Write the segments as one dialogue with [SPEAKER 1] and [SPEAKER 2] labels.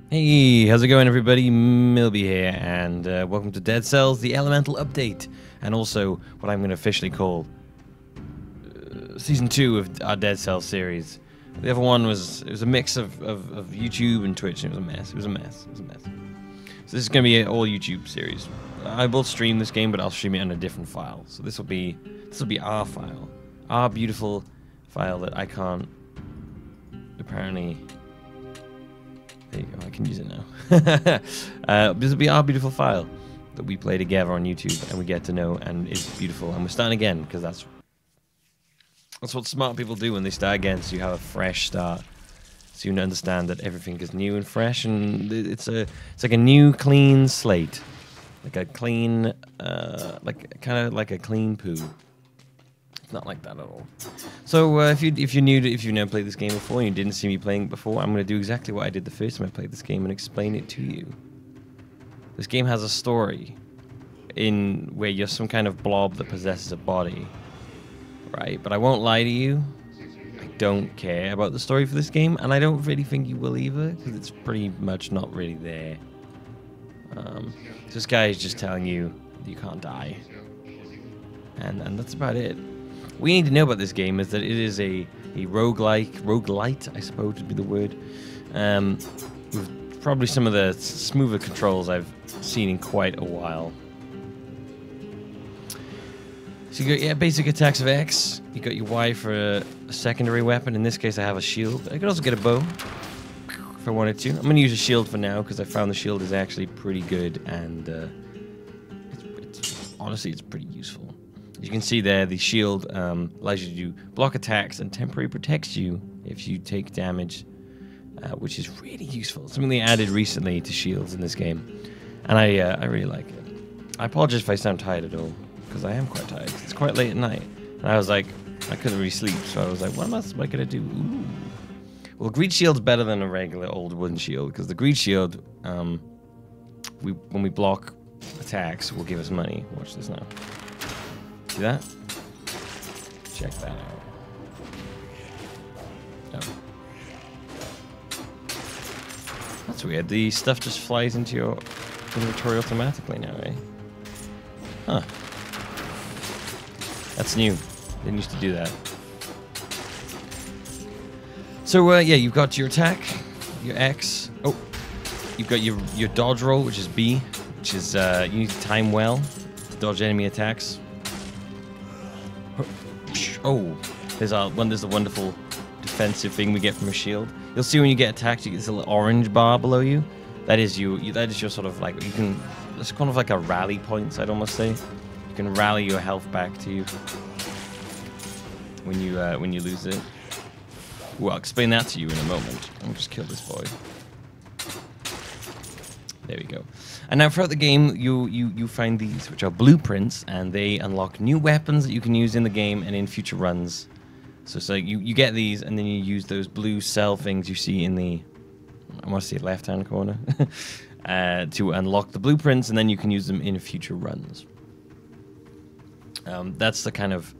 [SPEAKER 1] Hey, how's it going, everybody? Millbee here, and welcome to Dead Cells, the Elemental Update, and also what I'm going to officially call Season 2 of our Dead Cells series. The other one was a mix of YouTube and Twitch, and it was a mess. It was a mess. So this is going to be an all YouTube series. I will stream this game, but I'll stream it on a different file. So this will be our file, our beautiful file that I can't apparently. There you go, I can use it now. This will be our beautiful file that we play together on YouTube and we get to know, and it's beautiful. And we're starting again because that's what smart people do when they start again. So you have a fresh start, so you understand that everything is new and fresh, and it's like a new clean slate, like a clean, kind of like a clean poo. It's not like that at all. So if you've never played this game before and you didn't see me playing it before, I'm going to do exactly what I did the first time I played this game and explain it to you. This game has a story in where you're some kind of blob that possesses a body, right? But I won't lie to you, I don't care about the story for this game, and I don't really think you will either, because it's pretty much not really there. This guy is just telling you that you can't die, and that's about it. What you need to know about this game is that it is a roguelite, I suppose would be the word, with probably some of the smoother controls I've seen in quite a while. So you got basic attacks of X, you got your Y for a secondary weapon. In this case I have a shield. I could also get a bow if I wanted to. I'm going to use a shield for now because I found the shield is actually pretty good, and honestly it's pretty useful. As you can see there, the shield allows you to block attacks and temporarily protects you if you take damage, which is really useful. Something they added recently to shields in this game, and I really like it. I apologize if I sound tired at all, because I am quite tired. It's quite late at night, and I was like, I couldn't really sleep, so I was like, what am I gonna do? Ooh. Well, greed shield's better than a regular old wooden shield, because the greed shield, when we block attacks, will give us money. Watch this now. See that? Check that out. Oh. That's weird. The stuff just flies into your inventory automatically now, eh? Huh. That's new. Didn't used to do that. So, yeah, you've got your attack, your X. Oh, you've got your dodge roll, which is B, which is, you need to time well to dodge enemy attacks. Oh, there's a wonderful defensive thing we get from a shield. You'll see when you get attacked, you get this little orange bar below you. That is that is your sort of like, you can, it's kind of like a rally points, I'd almost say. You can rally your health back to you when you lose it. Well, I'll explain that to you in a moment. I'll just kill this boy. There we go. And now throughout the game, you find these, which are blueprints, and they unlock new weapons that you can use in the game and in future runs. So you get these, and then you use those blue cell things you see in the, I want to say left-hand corner, to unlock the blueprints, and then you can use them in future runs. That's the kind of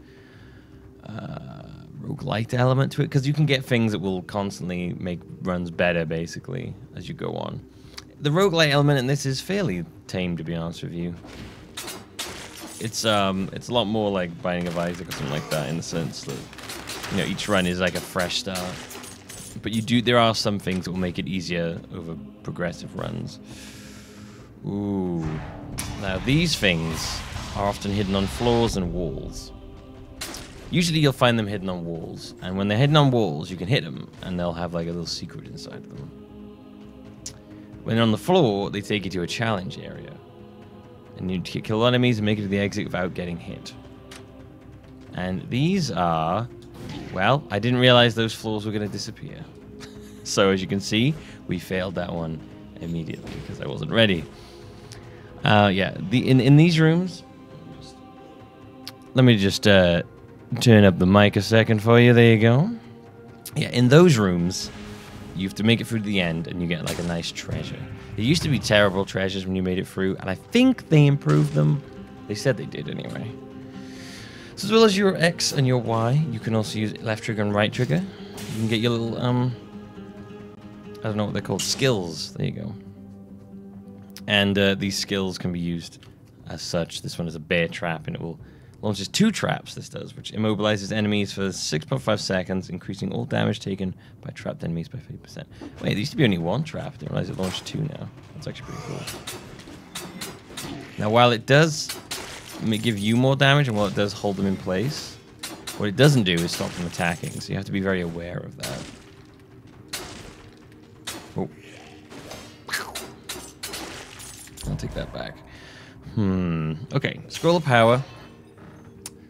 [SPEAKER 1] roguelite element to it, because you can get things that will constantly make runs better, basically, as you go on. The roguelite element in this is fairly tame, to be honest with you. It's a lot more like Binding of Isaac or something like that, in the sense that, you know, each run is like a fresh start. But there are some things that will make it easier over progressive runs. Ooh. Now these things are often hidden on floors and walls. Usually you'll find them hidden on walls, and when they're hidden on walls, you can hit them, and they'll have like a little secret inside of them. When they're on the floor, they take you to a challenge area, and you kill enemies and make it to the exit without getting hit. And these are, well, I didn't realize those floors were going to disappear. So as you can see, we failed that one immediately because I wasn't ready. Yeah, in these rooms, let me just turn up the mic a second for you. There you go. Yeah, in those rooms, you have to make it through to the end, and you get like a nice treasure. There used to be terrible treasures when you made it through, and I think they improved them. They said they did anyway. So as well as your X and your Y, you can also use left trigger and right trigger. You can get your little don't know what they're called. Skills. There you go. And these skills can be used as such. This one is a bear trap, and it will launches 2 traps, this does, which immobilizes enemies for 6.5 seconds, increasing all damage taken by trapped enemies by 50%. Wait, there used to be only 1 trap. I didn't realize it launched 2 now. That's actually pretty cool. Now, while it does give you more damage, and while it does hold them in place, what it doesn't do is stop them attacking, so you have to be very aware of that. Oh. I'll take that back. Okay, scroll of power.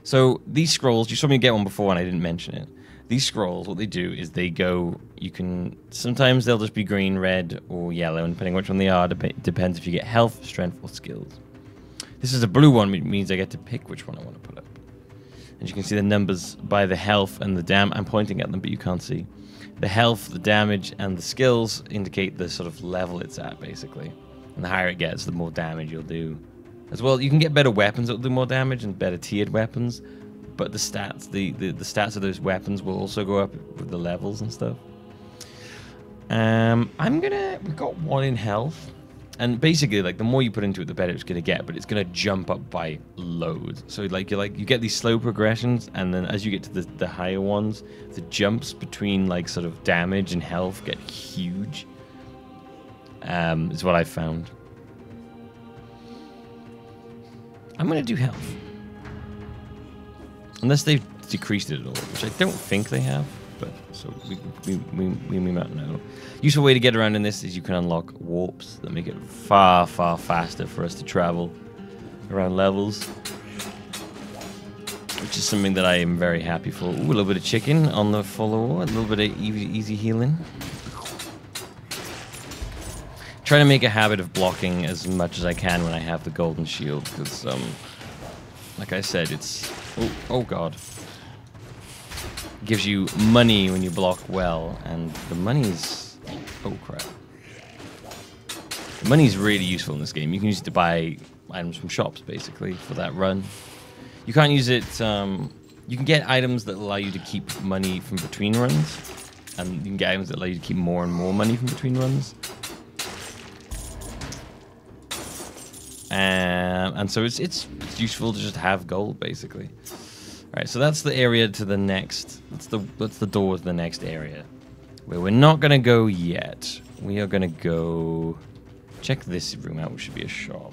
[SPEAKER 1] So these scrolls, you saw me get one before and I didn't mention it. These scrolls, what they do is they go, you can, sometimes they'll just be green, red, or yellow, and depending on which one they are, depends if you get health, strength, or skills. This is a blue one, which means I get to pick which one I want to put up. And you can see the numbers by the health and the I'm pointing at them, but you can't see. The health, the damage, and the skills indicate the sort of level it's at, basically. And the higher it gets, the more damage you'll do. As well, you can get better weapons that will do more damage and better tiered weapons, but the stats, the stats of those weapons will also go up with the levels and stuff. We've got 1 in health, and basically, like, the more you put into it, the better it's gonna get, but it's gonna jump up by loads. So you get these slow progressions, and then as you get to the higher ones, the jumps between like sort of damage and health get huge. Is what I've found. I'm going to do health. Unless they've decreased it at all, which I don't think they have, but so we might know. Useful way to get around in this is you can unlock warps that make it far, far faster for us to travel around levels, which is something that I am very happy for. Ooh, a little bit of chicken on the follower, a little bit of easy healing. Try to make a habit of blocking as much as I can when I have the golden shield, because, like I said, it's... Oh god. It gives you money when you block well, and the money's... Oh crap. The money's really useful in this game. You can use it to buy items from shops, basically, for that run. You can't use it... you can get items that allow you to keep money from between runs, and you can get items that allow you to keep more and more money from between runs. And so it's useful to just have gold, basically. All right, so that's the area to the next. That's the door to the next area, where we're not gonna go yet. We are gonna go check this room out, which should be a shop.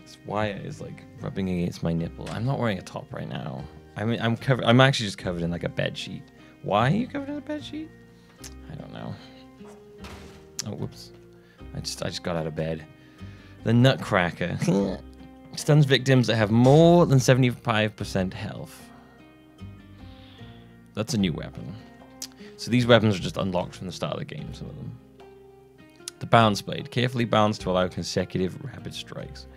[SPEAKER 1] This wire is like rubbing against my nipple. I'm not wearing a top right now. I'm covered. I'm actually just covered in like a bed sheet. Why are you covered in a bed sheet? I don't know. Oh, whoops! I just got out of bed. The Nutcracker stuns victims that have more than 75% health. That's a new weapon. So these weapons are just unlocked from the start of the game, some of them. The Bounce Blade, carefully balanced to allow consecutive rapid strikes.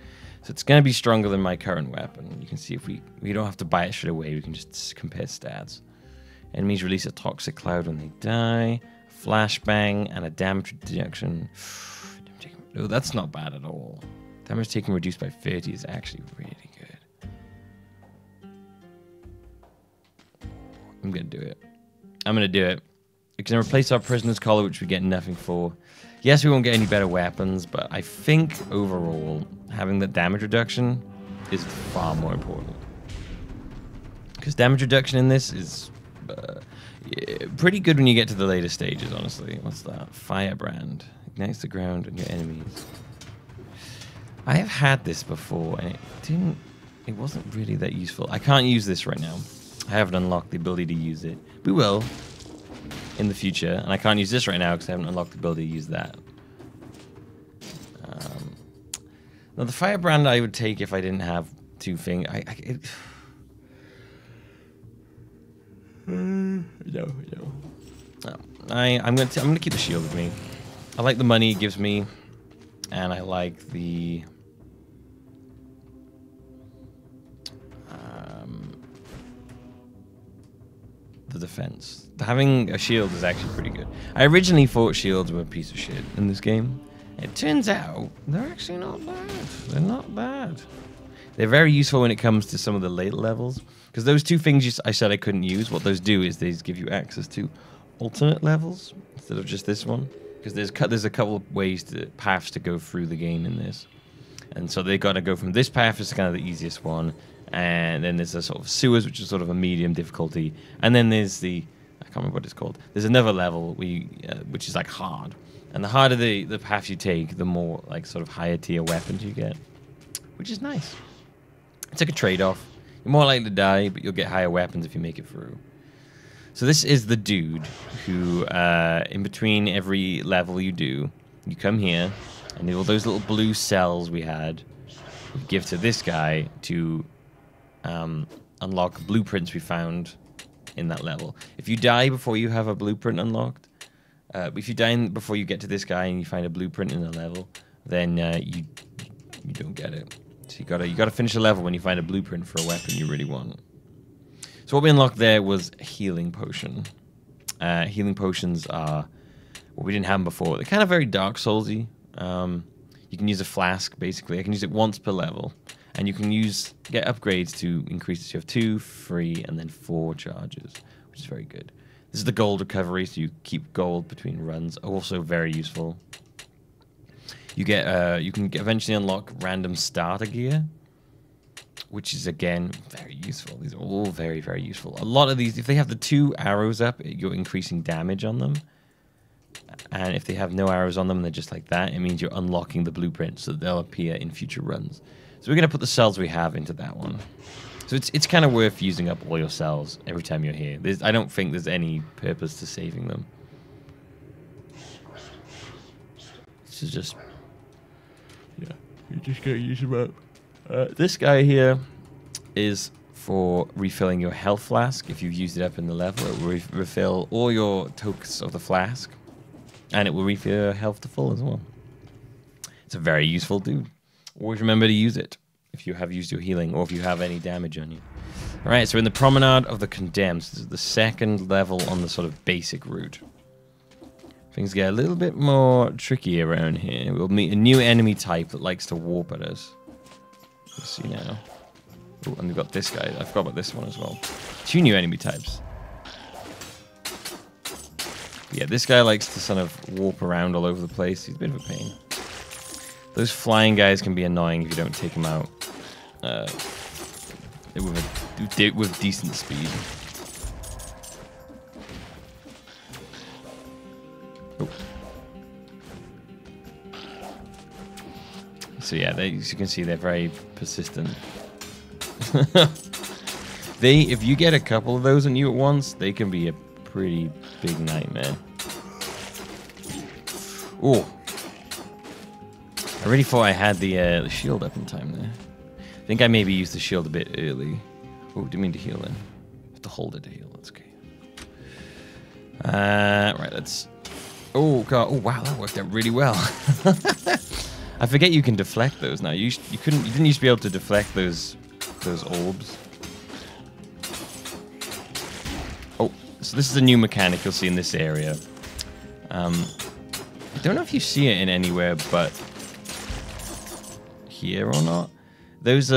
[SPEAKER 1] So it's going to be stronger than my current weapon. You can see if we don't have to buy it straight away, we can just compare stats. Enemies release a toxic cloud when they die, flashbang, and a damage reduction. Oh, that's not bad at all. Damage taken reduced by 30 is actually really good. I'm going to do it. I'm going to do it. It can replace our prisoner's collar, which we get nothing for. Yes, we won't get any better weapons, but I think overall, having the damage reduction is far more important. Because damage reduction in this is pretty good when you get to the later stages, honestly. What's that? Firebrand. Ignites the ground and your enemies. I have had this before, and it wasn't really that useful. I can't use this right now. I haven't unlocked the ability to use it. We will in the future, and I can't use this right now because I haven't unlocked the ability to use that. Now the Firebrand I would take if I didn't have 2 things. No. I'm gonna keep the shield with me. I like the money it gives me, and I like the defense. Having a shield is actually pretty good. I originally thought shields were a piece of shit in this game. It turns out they're actually not bad. They're not bad. They're very useful when it comes to some of the later levels, because those 2 things I said I couldn't use, what those do is they give you access to alternate levels instead of just this one. because there's a couple of paths to go through the game in this, and so they got to go from this path is kind of the easiest one, and then there's a sort of sewers, which is sort of a medium difficulty, and then there's I can't remember what it's called. There's another level which is like hard, and the harder the path you take, the more like sort of higher tier weapons you get, which is nice. It's like a trade-off. You're more likely to die, but you'll get higher weapons if you make it through. So this is the dude who, in between every level you do, you come here, and all those little blue cells we had, we give to this guy to unlock blueprints we found in that level. If you die before you have a blueprint unlocked, if you die before you get to this guy and you find a blueprint in the level, then you don't get it. So you gotta finish a level when you find a blueprint for a weapon you really want. So what we unlocked there was a healing potion. Healing potions are what we didn't have them before. They're kind of very Dark Soulsy. You can use a flask basically. I can use it once per level, and you can get upgrades to increase it. So you have 2, 3, and then 4 charges, which is very good. This is the gold recovery, so you keep gold between runs. Also very useful. You can eventually unlock random starter gear, which is again very useful. These are all very, very useful. A lot of these, if they have the 2 arrows up, you're increasing damage on them. And if they have no arrows on them, they're just like that, it means you're unlocking the blueprints so that they'll appear in future runs. So we're going to put the cells we have into that one. So it's kind of worth using up all your cells every time you're here. I don't think there's any purpose to saving them. This is just... yeah, you just gotta use them up. This guy here is for refilling your health flask. If you've used it up in the level, it will refill all your tokens of the flask, and it will refill your health to full as well. It's a very useful dude. Always remember to use it if you have used your healing or if you have any damage on you. Alright, so in the Promenade of the Condemned, this is the second level on the sort of basic route. Things get a little bit more tricky around here. We'll meet a new enemy type that likes to warp at us. Let's see now. Oh, and we've got this guy. I forgot about this one as well. 2 new enemy types. Yeah, this guy likes to sort of warp around all over the place. He's a bit of a pain. Those flying guys can be annoying if you don't take them out with decent speed. Oh. So yeah, as you can see, they're very persistent. If you get a couple of those on you at once, they can be a pretty big nightmare. Oh, I really thought I had the shield up in time there. I think I maybe used the shield a bit early. Oh, didn't mean to heal then. Have to hold it to heal. That's okay. Right, let's. Oh god! Oh wow, that worked out really well. I forget you can deflect those now. You didn't used to be able to deflect those orbs. Oh, so this is a new mechanic you'll see in this area. I don't know if you see it in anywhere but here or not. Those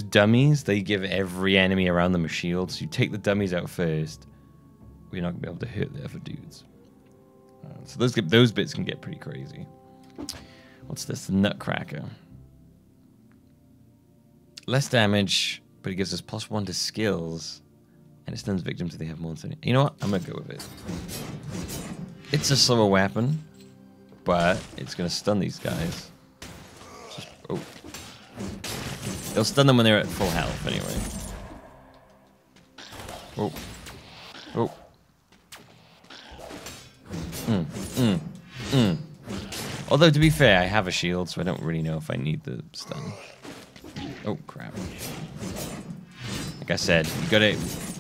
[SPEAKER 1] dummies, they give every enemy around them a shield. So you take the dummies out first, we're not gonna be able to hurt the other dudes. So those bits can get pretty crazy. What's this? The Nutcracker. Less damage, but it gives us +1 to skills, and it stuns victims if they have more than 30. You know what? I'm gonna go with it. It's a slower weapon, but it's gonna stun these guys. Oh. It'll stun them when they're at full health, anyway. Oh. Oh. Although, to be fair, I have a shield, so I don't really know if I need the stun. Oh, crap. Like I said, you gotta...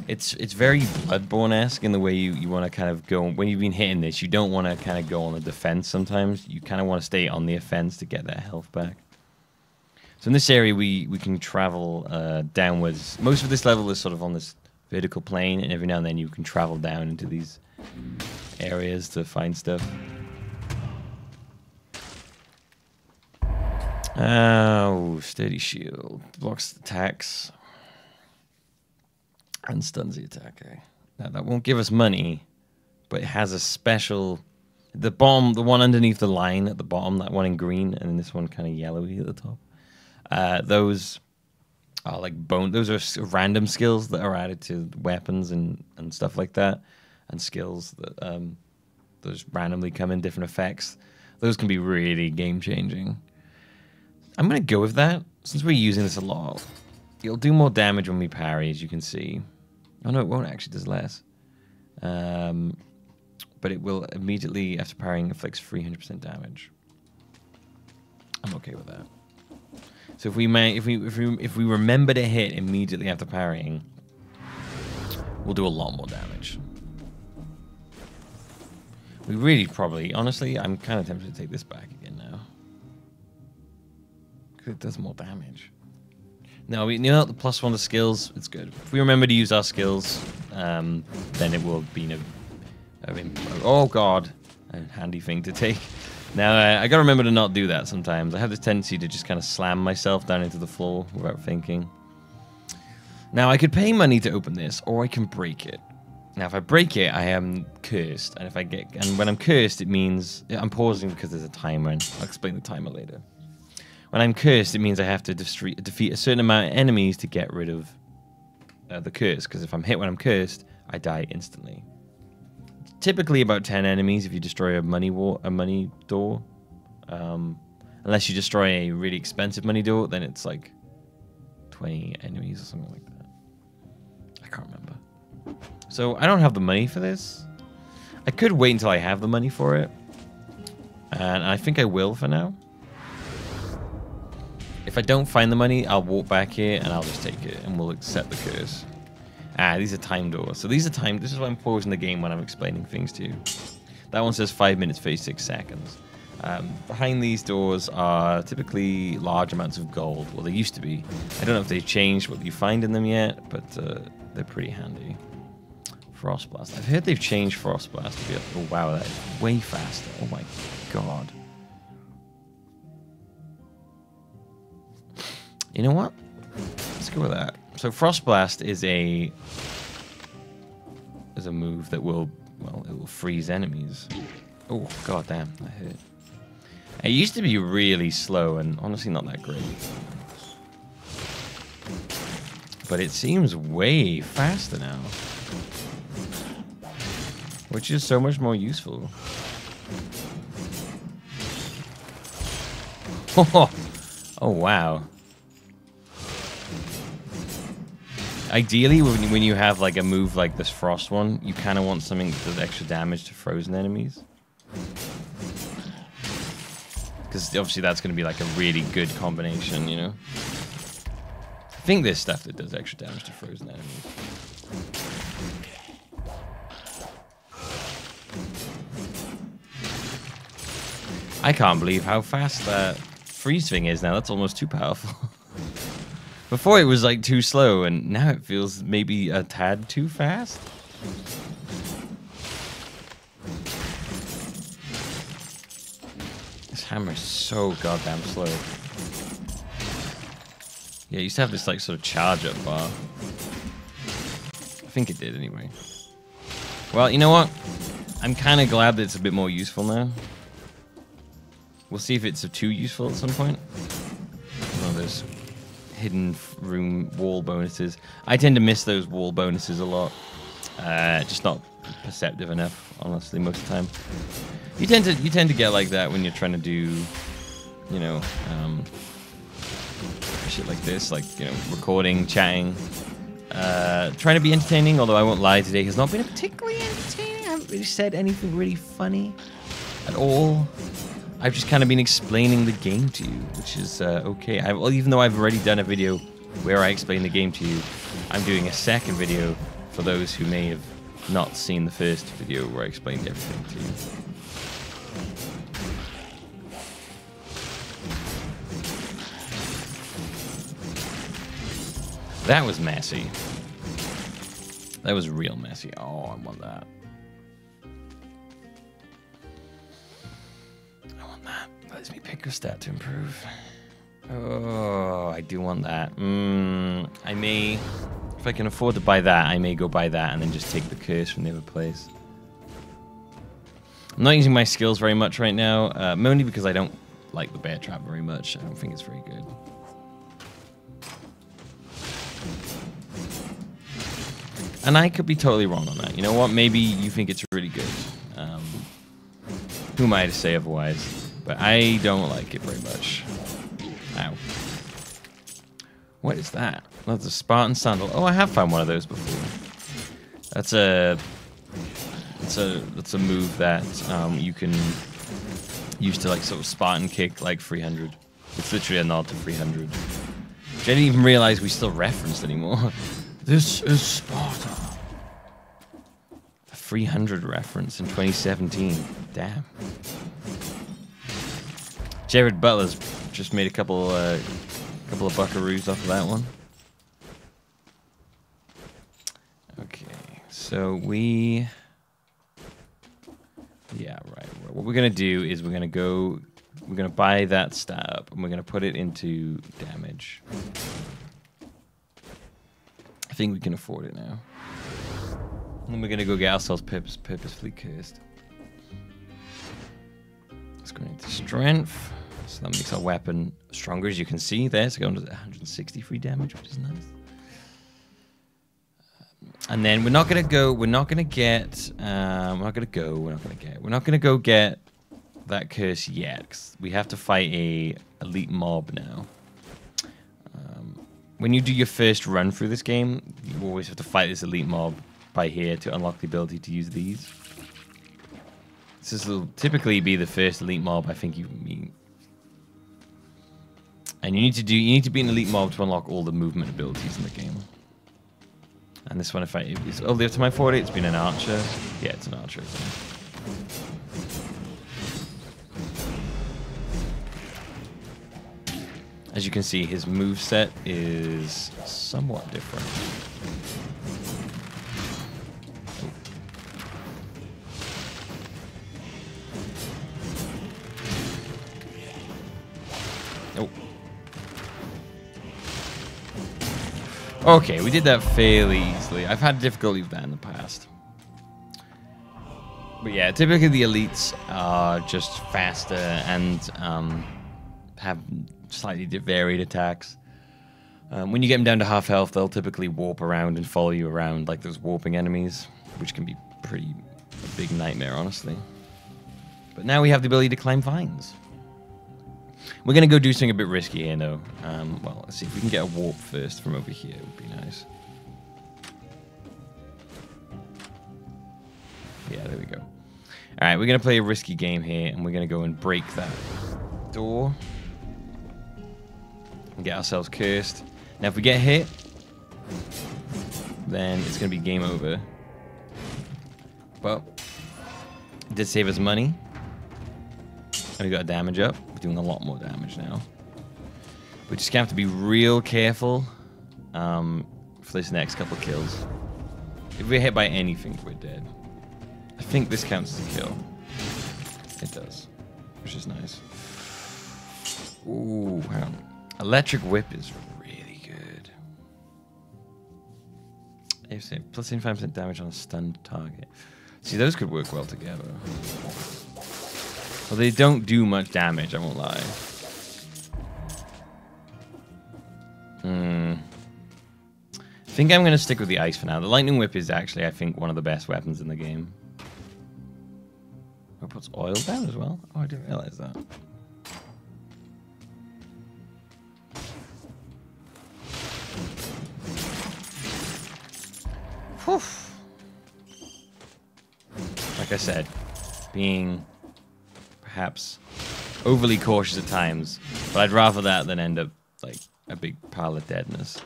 [SPEAKER 1] It's very Bloodborne-esque in the way you want to kind of go... When you've been hitting this, you don't want to kind of go on the defense sometimes. You kind of want to stay on the offense to get that health back. So in this area, we can travel downwards. Most of this level is sort of on this vertical plane, and every now and then you can travel down into these areas to find stuff. Oh, steady shield. Blocks attacks. And stuns the attacker. Now, that won't give us money, but it has a special The bottom, the one underneath the line at the bottom, that one in green, and then this one kind of yellowy at the top. Those are like those are random skills that are added to weapons and stuff like that, and skills that those randomly come in different effects. Those can be really game changing. I'm gonna go with that since we're using this a lot. It'll do more damage when we parry, as you can see. Oh no, it won't actually. Does less. But it will immediately after parrying inflicts 300% damage. I'm okay with that. So if we remember to hit immediately after parrying, we'll do a lot more damage. We really probably, honestly, I'm kind of tempted to take this back again now. Because it does more damage. No, you know, the +1 to skills, it's good. If we remember to use our skills, then it will be oh god, a handy thing to take. Now, I gotta remember to not do that sometimes. I have this tendency to just kind of slam myself down into the floor without thinking. Now, I could pay money to open this, or I can break it. Now, if I break it, I am cursed. And when I'm cursed, it means... I'm pausing because there's a timer, and I'll explain the timer later. When I'm cursed, it means I have to defeat a certain amount of enemies to get rid of the curse. Because if I'm hit when I'm cursed, I die instantly. Typically about 10 enemies if you destroy a money door. Unless you destroy a really expensive money door, then it's like 20 enemies or something like that. I can't remember. So I don't have the money for this. I could wait until I have the money for it. And I think I will for now. If I don't find the money, I'll walk back here and I'll just take it and we'll accept the curse. These are time doors. So these are timed. This is why I'm pausing the game when I'm explaining things to you. That one says 5 minutes, 36 seconds. Behind these doors are typically large amounts of gold. Well, they used to be. I don't know if they've changed what you find in them yet, but they're pretty handy. Frost Blast. I've heard they've changed Frost Blast to be... Oh, wow, that is way faster. Oh, my God. You know what? Let's go with that. So Frost Blast is a move that will, well, it will freeze enemies. Oh, god damn, that hurt. It used to be really slow and honestly not that great. But it seems way faster now. Which is so much more useful. Oh wow. Ideally, when you have like a move like this Frost one, you kind of want something that does extra damage to frozen enemies. Because obviously that's going to be like a really good combination, you know? I think there's stuff that does extra damage to frozen enemies. I can't believe how fast that freeze thing is now. That's almost too powerful. Before it was like too slow, and now it feels maybe a tad too fast. This hammer is so goddamn slow. Yeah, it used to have this like sort of charge up bar. I think it did anyway. Well, you know what? I'm kind of glad that it's a bit more useful now. We'll see if it's too useful at some point. Oh, there's hidden room wall bonuses. I tend to miss those wall bonuses a lot. Just not perceptive enough, honestly, most of the time. You tend to get like that when you're trying to do, you know, shit like this, like, you know, recording, chatting, trying to be entertaining. Although I won't lie, today has not been particularly entertaining. I haven't really said anything really funny at all. I've just kind of been explaining the game to you, which is okay. Well, even though I've already done a video where I explain the game to you, I'm doing a second video for those who may have not seen the first video where I explained everything to you. That was messy. That was real messy. Oh, I want that. Lets me pick a stat to improve. Oh, I do want that. I may, if I can afford to buy that, I may go buy that and then just take the curse from the other place. I'm not using my skills very much right now, mainly because I don't like the bear trap very much. I don't think it's very good. And I could be totally wrong on that. You know what? Maybe you think it's really good. Who am I to say otherwise? But I don't like it very much. Ow. What is that? That's a Spartan sandal. Oh, I have found one of those before. That's a move that you can use to like sort of Spartan kick like 300. It's literally a nod to 300. Which I didn't even realize we still referenced anymore. This is Sparta. A 300 reference in 2017. Damn. Jared Butler's just made a couple of buckaroos off of that one. Okay, so we... Yeah, right. What we're gonna do is we're gonna buy that stat up and we're gonna put it into damage. I think we can afford it now. And then we're gonna go get ourselves purposefully cursed. Let's go into strength. So that makes our weapon stronger, as you can see there. So going to 163 damage, which is nice. And then we're not gonna get that curse yet, 'cause we have to fight a elite mob now. When you do your first run through this game, you always have to fight this elite mob by here to unlock the ability to use these. This will typically be the first elite mob I think you meet. And you need to be an elite mob to unlock all the movement abilities in the game. And this one, if it's only up to my 40, it's been an archer. Yeah, it's an archer. As you can see, his moveset is somewhat different. Oh. Okay, we did that fairly easily. I've had difficulty with that in the past. But yeah, typically the elites are just faster and have slightly varied attacks. When you get them down to half health, they'll typically warp around and follow you around like those warping enemies, which can be a big nightmare, honestly. But now we have the ability to climb vines. We're going to go do something a bit risky here, though. Well, let's see if we can get a warp first from over here. It would be nice. Yeah, there we go. All right, we're going to play a risky game here, and we're going to go and break that door. And get ourselves cursed. Now, if we get hit, then it's going to be game over. Well, it did save us money. And we got damage up. We're doing a lot more damage now. We just have to be real careful for this next couple kills. If we're hit by anything, we're dead. I think this counts as a kill. It does, which is nice. Ooh, hang on. Electric Whip is really good. Plus 75% damage on a stunned target. See, those could work well together. Well, they don't do much damage, I won't lie. I think I'm going to stick with the ice for now. The Lightning Whip is actually, I think, one of the best weapons in the game. It puts oil down as well? Oh, I didn't realize that. Whew. Like I said, being perhaps overly cautious at times, but I'd rather that than end up like a big pile of deadness.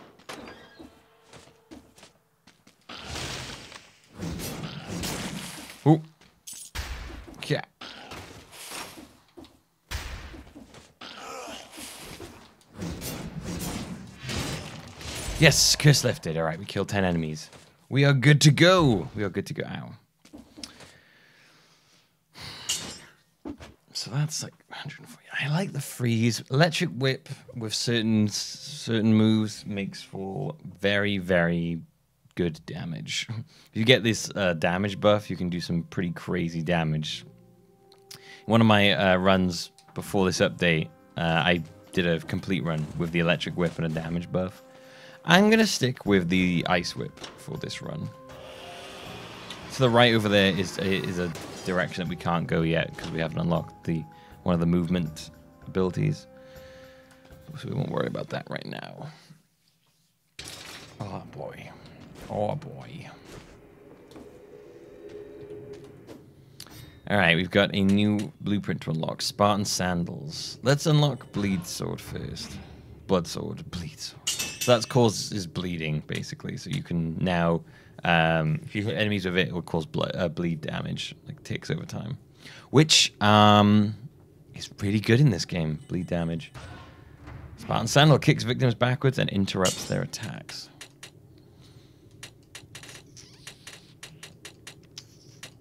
[SPEAKER 1] Ooh. Yeah. Yes, curse lifted. All right, we killed 10 enemies. We are good to go. We are good to go. Ow. So that's like 140. I like the freeze. Electric Whip with certain moves makes for very, very good damage. If you get this damage buff, you can do some pretty crazy damage One of my runs before this update, I did a complete run with the electric whip and a damage buff. I'm going to stick with the ice whip for this run. To the right over there is a direction that we can't go yet because we haven't unlocked one of the movement abilities. So we won't worry about that right now. Oh boy. Oh boy. Alright, we've got a new blueprint to unlock. Spartan Sandals. Let's unlock Bleed Sword first. Blood Sword. Bleed Sword. So that causes bleeding, basically. So you can now, if you hit enemies with it, it will cause bleed damage, like ticks over time. Which is really good in this game, bleed damage. Spartan Sandal kicks victims backwards and interrupts their attacks.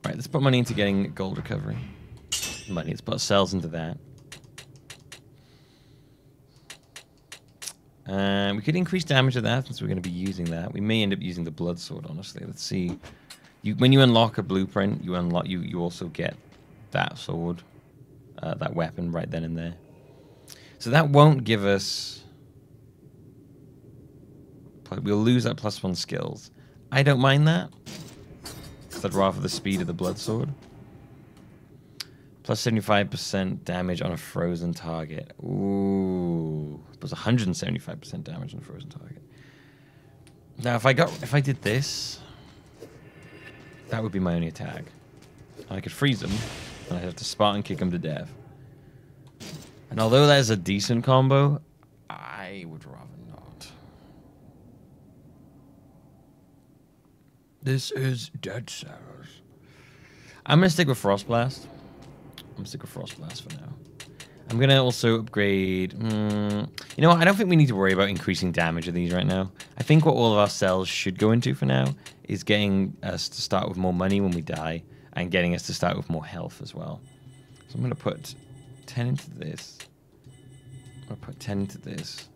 [SPEAKER 1] Right, let's put money into getting gold recovery. Money, let's put cells into that. We could increase damage of that since we're going to be using that. We may end up using the blood sword, honestly. Let's see. When you unlock a blueprint, you also get that sword, that weapon right then and there. So that won't give us... We'll lose that +1 skills. I don't mind that. Because I'd rather the speed of the blood sword. Plus 75% damage on a frozen target. Ooh. Plus 175% damage on a frozen target. Now, if I did this, that would be my only attack. I could freeze them, and I'd have to Spartan kick them to death. And although that is a decent combo, I would rather not. This is Dead Cells. I'm going to stick with Frost Blast. I'm going to stick with Frost Blast for now. I'm going to also upgrade... you know what? I don't think we need to worry about increasing damage of these right now. I think what all of our cells should go into for now is getting us to start with more money when we die and getting us to start with more health as well. So I'm going to put 10 into this. I'm going to put 10 into this.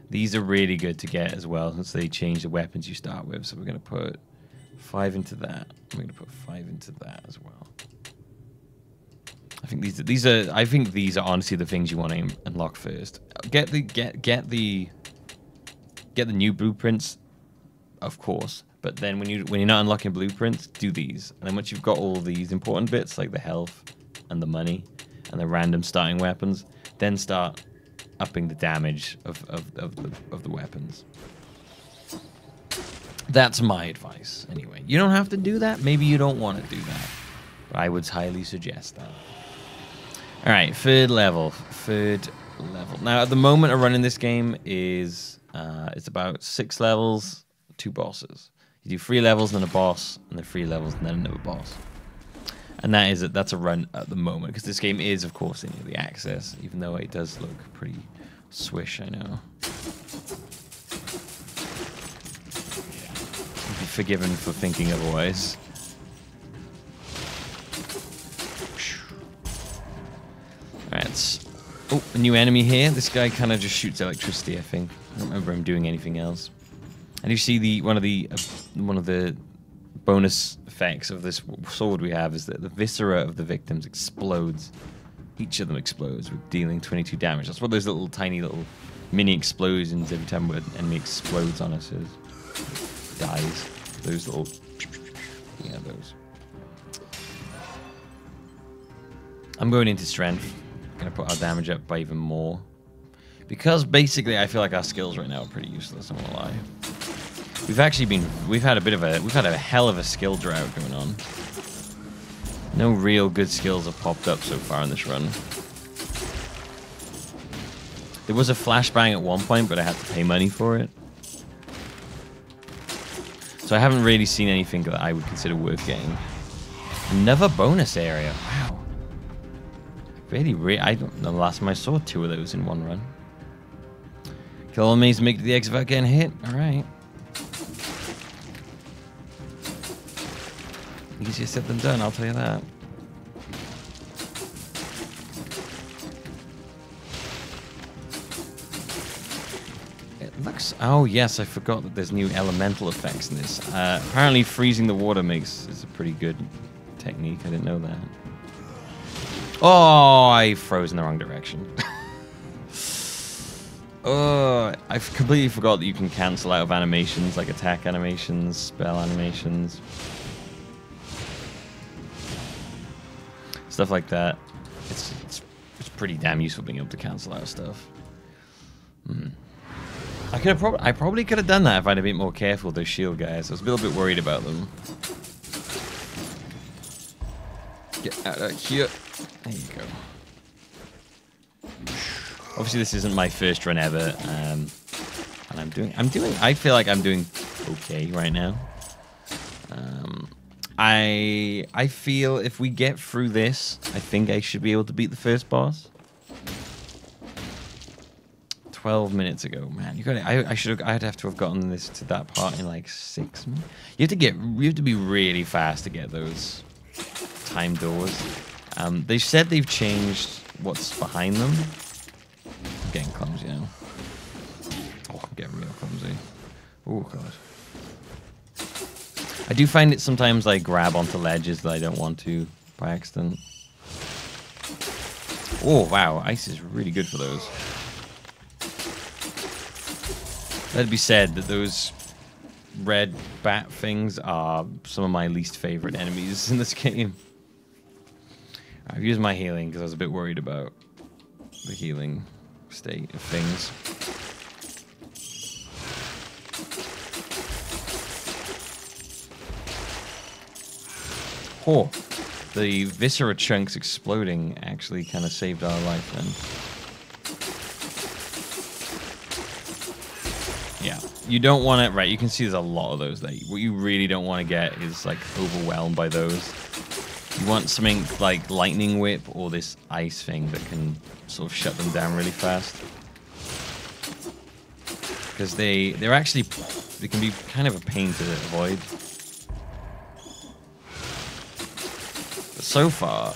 [SPEAKER 1] These are really good to get as well since they change the weapons you start with. So we're going to put 5 into that. I'm going to put 5 into that as well. I think these are honestly the things you want to unlock first. Get the new blueprints, of course. But then when you're not unlocking blueprints, do these. And then once you've got all these important bits like the health and the money and the random starting weapons, then start upping the damage of the weapons. That's my advice, anyway. You don't have to do that. Maybe you don't want to do that. But I would highly suggest that. All right, third level. Now, at the moment, a run in this game is it's about 6 levels, 2 bosses. You do 3 levels, then a boss, and then 3 levels, and then another boss. And that's a run at the moment, because this game is, of course, in the access, even though it does look pretty swish, I know. You'll be forgiven for thinking otherwise. Alright, oh, a new enemy here. This guy kind of just shoots electricity, I think. I don't remember him doing anything else. And you see one of the bonus effects of this sword we have is that the viscera of the victims explodes. Each of them explodes with dealing 22 damage. That's what those tiny little mini explosions every time an enemy explodes on us is. Dies. Those little... Yeah, those. I'm going into strength. Gonna put our damage up by even more. Because basically I feel like our skills right now are pretty useless, I'm gonna lie. We've had a hell of a skill drought going on. No real good skills have popped up so far in this run. There was a flashbang at one point, but I had to pay money for it. So I haven't really seen anything that I would consider worth getting. Another bonus area, wow. I don't know the last time I saw 2 of those in one run. Kill enemies, make the exit without getting hit. Alright. Easier said than done, I'll tell you that. It looks... Oh, yes, I forgot that there's new elemental effects in this. Apparently freezing the water is a pretty good technique. I didn't know that. Oh, I froze in the wrong direction. Oh, I've completely forgot that you can cancel out of animations, like attack animations, spell animations. Stuff like that. It's pretty damn useful being able to cancel out stuff. I probably could have done that if I'd a bit more careful with those shield guys. I was a little bit worried about them. Get out of here. There you go. Obviously, this isn't my first run ever, and I feel like I'm doing okay right now. I feel if we get through this, I think I should be able to beat the first boss. 12 minutes ago, man. I'd have to have gotten this to that part in like 6 minutes. You have to be really fast to get those time doors. They said they've changed what's behind them. I'm getting clumsy now. Oh, I'm getting real clumsy. Oh god. I do find it sometimes I grab onto ledges that I don't want to by accident. Oh wow, ice is really good for those. Let it be said that those red bat things are some of my least favorite enemies in this game. I've used my healing because I was a bit worried about the healing state of things. Oh, the viscera chunks exploding actually kind of saved our life then. Yeah, you don't want it, right? You can see there's a lot of those there. What you really don't want to get is like overwhelmed by those. You want something like lightning whip or this ice thing that can sort of shut them down really fast. Because they can be kind of a pain to avoid. But so far,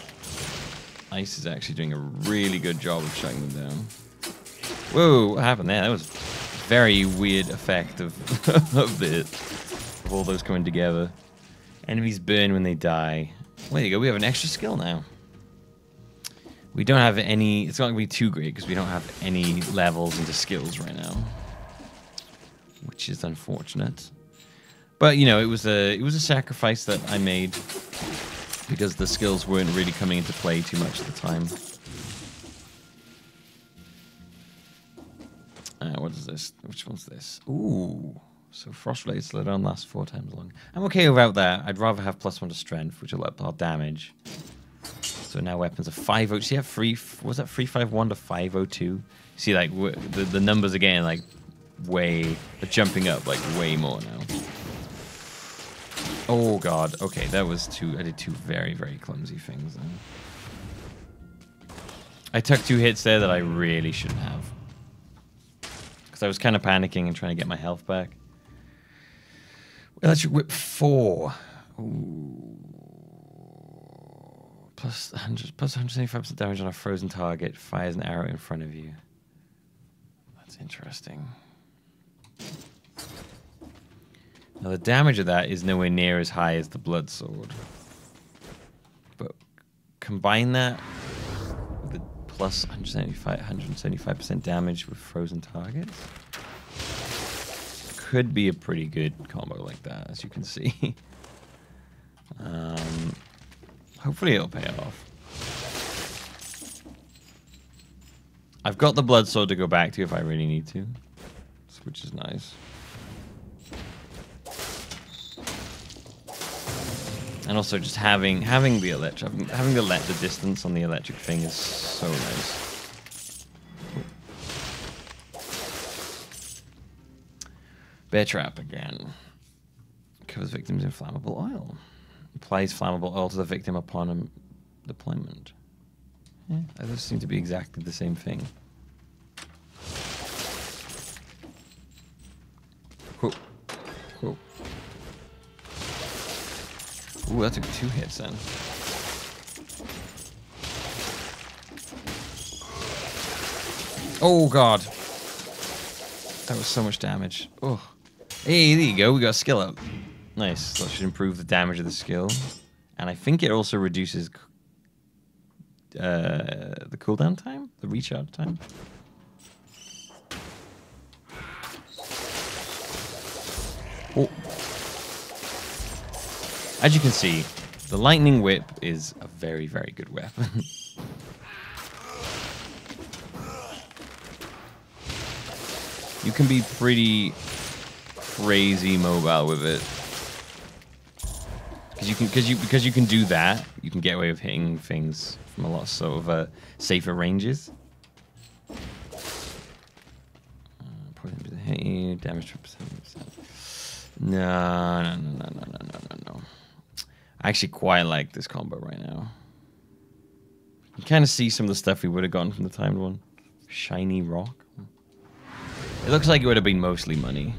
[SPEAKER 1] ice is actually doing a really good job of shutting them down. Whoa, what happened there? That was a very weird effect of of all those coming together. Enemies burn when they die. Well, there you go, we have an extra skill now. We don't have any, it's not going to be too great because we don't have any levels into skills right now. Which is unfortunate. But, you know, it was a sacrifice that I made because the skills weren't really coming into play too much at the time. What is this? Which one's this? Ooh. So Frost-related slowdown lasts 4 times long. I'm okay without that. I'd rather have +1 to strength, which will up our damage. So now weapons are 502. See, have was that 351 to 502? See, like the numbers again, like they're jumping up like way more now. Oh god. Okay, that was two. I did 2 very, very clumsy things then. I took 2 hits there that I really shouldn't have. Because I was kind of panicking and trying to get my health back. Electric Whip 4. Ooh. Plus 175% damage on a frozen target. Fires an arrow in front of you. That's interesting. Now the damage of that is nowhere near as high as the blood sword. But combine that with the plus 175% damage with frozen targets. Could be a pretty good combo like that, as you can see. Hopefully it'll pay off. I've got the blood sword to go back to if I really need to, which is nice. And also just having the electric, having to let the distance on the electric thing is so nice. Bear trap again. Covers victims in flammable oil. Applies flammable oil to the victim upon deployment. Yeah, those seem to be exactly the same thing. Cool. Cool. Ooh, that took 2 hits then. Oh god. That was so much damage. Oh. Hey, there you go. We got a skill up. Nice. That should improve the damage of the skill. And I think it also reduces the cooldown time, the recharge time. Oh. As you can see, the lightning whip is a very, very good weapon. You can be pretty crazy mobile with it. Because you can do that, you can get away with hitting things from a lot sort of safer ranges. Poison to hit you, damage to 7%. No. I actually quite like this combo right now. You kind of see some of the stuff we would have gotten from the timed one. Shiny rock. It looks like it would have been mostly money.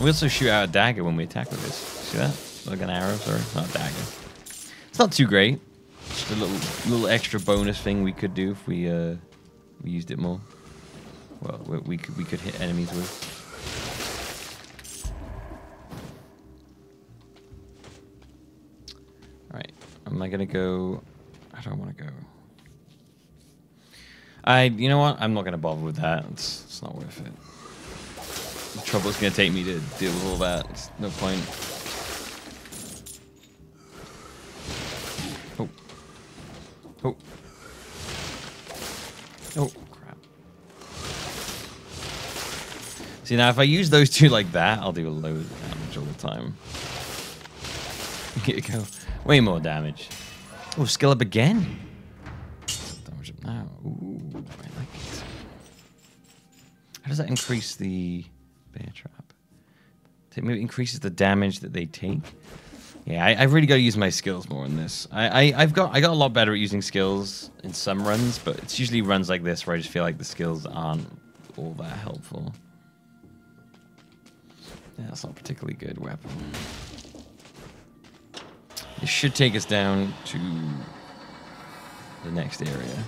[SPEAKER 1] We also shoot out a dagger when we attack with this. See that? Like an arrow, sorry. Not a dagger. It's not too great. Just a little extra bonus thing we could do if we used it more. Well, we could hit enemies with. Alright. Am I gonna go? I don't want to go. You know what? I'm not gonna bother with that. It's not worth it. The trouble it's going to take me to deal with all that. It's no point. Oh. Oh. Oh, crap. See, now if I use those two like that, I'll do a load of damage all the time. Here you go. Way more damage. Oh, skill up again. Damage up now. Ooh, I like it. How does that increase the... bear trap? Maybe it increases the damage that they take. Yeah, I've really got to use my skills more in this. I got a lot better at using skills in some runs, but it's usually runs like this where I just feel like the skills aren't all that helpful. Yeah, that's not a particularly good weapon. It should take us down to the next area.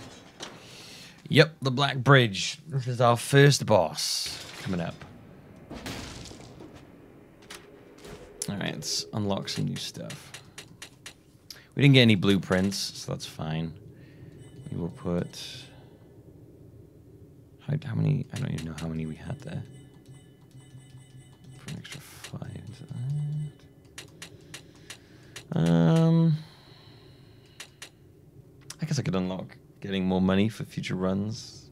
[SPEAKER 1] Yep, the Black Bridge. This is our first boss coming up. Alright, let's unlock some new stuff. We didn't get any blueprints, so that's fine. We will put... How many? I don't even know how many we had there. Put an extra 5 into that. I guess I could unlock getting more money for future runs.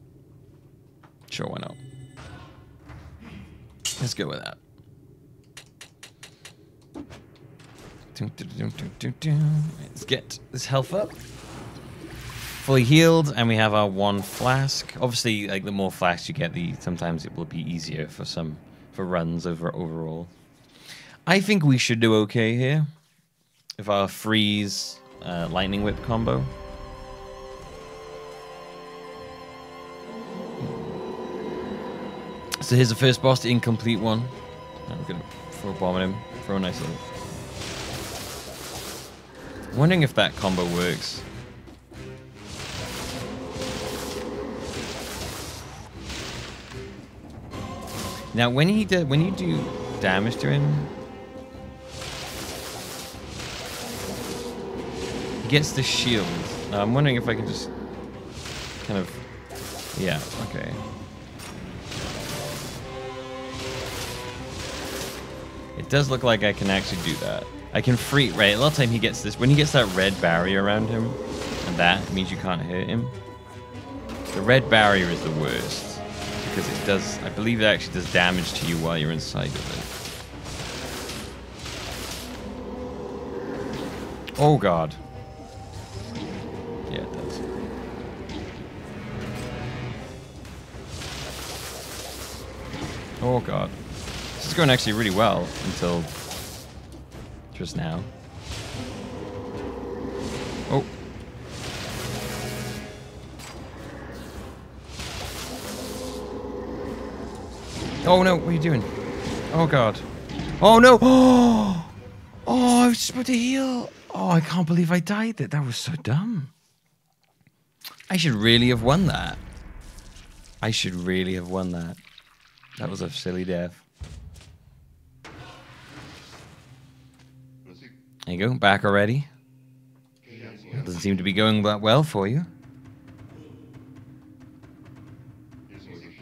[SPEAKER 1] Sure, why not? Let's go with that. Let's get this health up. Fully healed, and we have our 1 flask. Obviously, like the more flasks you get, sometimes it will be easier for runs overall. I think we should do okay here. If our freeze lightning whip combo. So here's the first boss, the incomplete one. I'm gonna throw a bomb at him. Throw a nice little. I'm wondering if that combo works. Now, when you do damage to him, he gets the shield. Now, I'm wondering if I can just kind of, yeah, okay. It does look like I can actually do that. I can free, right, a lot of time he gets this, when he gets that red barrier around him, and that means you can't hurt him. The red barrier is the worst, because it does, I believe it actually does damage to you while you're inside of it. Oh god. Yeah, it does. Oh god. This is going actually really well until just now. Oh. Oh no, what are you doing? Oh god. Oh no! Oh, I was just about to heal. Oh, I can't believe I died there. That was so dumb. I should really have won that. I should really have won that. That was a silly death. There you go, back already. Doesn't seem to be going that well for you.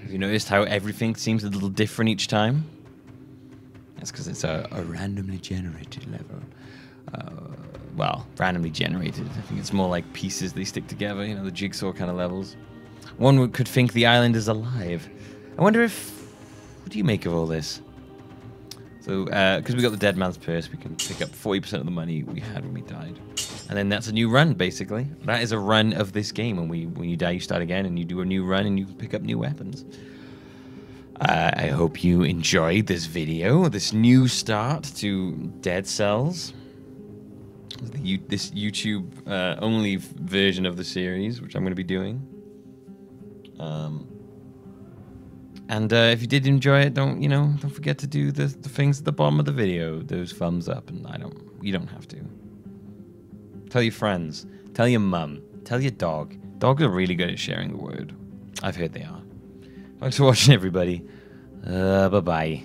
[SPEAKER 1] Have you noticed how everything seems a little different each time? That's because it's a randomly generated level. Well, randomly generated. I think it's more like pieces they stick together, you know, the jigsaw kind of levels. One could think the island is alive. I wonder if... What do you make of all this? So, because we got the Dead Man's Purse, we can pick up 40% of the money we had when we died. And then that's a new run, basically. That is a run of this game. When you die, you start again, and you do a new run, and you pick up new weapons. I hope you enjoyed this video, this new start to Dead Cells. This YouTube only version of the series, which I'm going to be doing. And if you did enjoy it, don't forget to do the things at the bottom of the video. Those thumbs up, and you don't have to. Tell your friends, tell your mum, tell your dog. Dogs are really good at sharing the word. I've heard they are. Thanks for watching, everybody. Bye-bye.